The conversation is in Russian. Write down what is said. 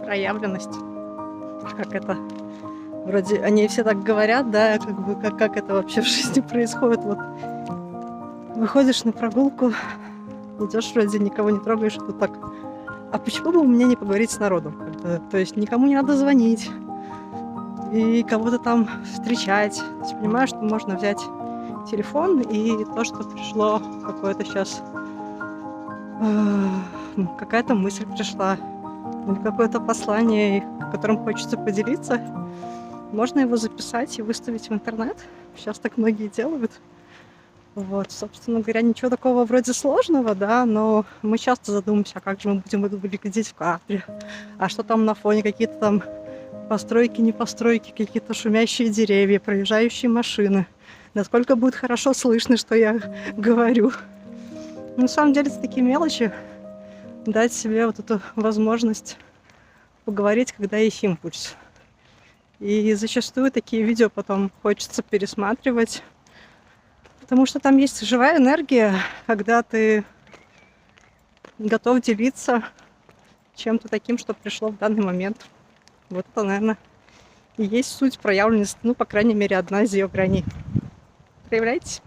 проявленность. Как это? Вроде они все так говорят, да, как бы как это вообще в жизни происходит. Вот выходишь на прогулку, идешь вроде никого не трогаешь, и тут так. А почему бы мне не поговорить с народом? То есть никому не надо звонить и кого-то там встречать. То есть понимаешь, что можно взять телефон и то, что пришло какое-то сейчас, какая-то мысль пришла или какое-то послание, которым хочется поделиться, можно его записать и выставить в интернет. Сейчас так многие делают. Вот, собственно говоря, ничего такого вроде сложного, да, но мы часто задумываемся, а как же мы будем выглядеть в кадре, а что там на фоне, какие-то там постройки, не постройки, какие-то шумящие деревья, проезжающие машины, насколько будет хорошо слышно, что я говорю. На самом деле это такие мелочи, дать себе вот эту возможность поговорить, когда есть импульс. И зачастую такие видео потом хочется пересматривать, потому что там есть живая энергия, когда ты готов делиться чем-то таким, что пришло в данный момент. Вот это, наверное, и есть суть проявленности, ну, по крайней мере, одна из ее граней. Проявляйтесь.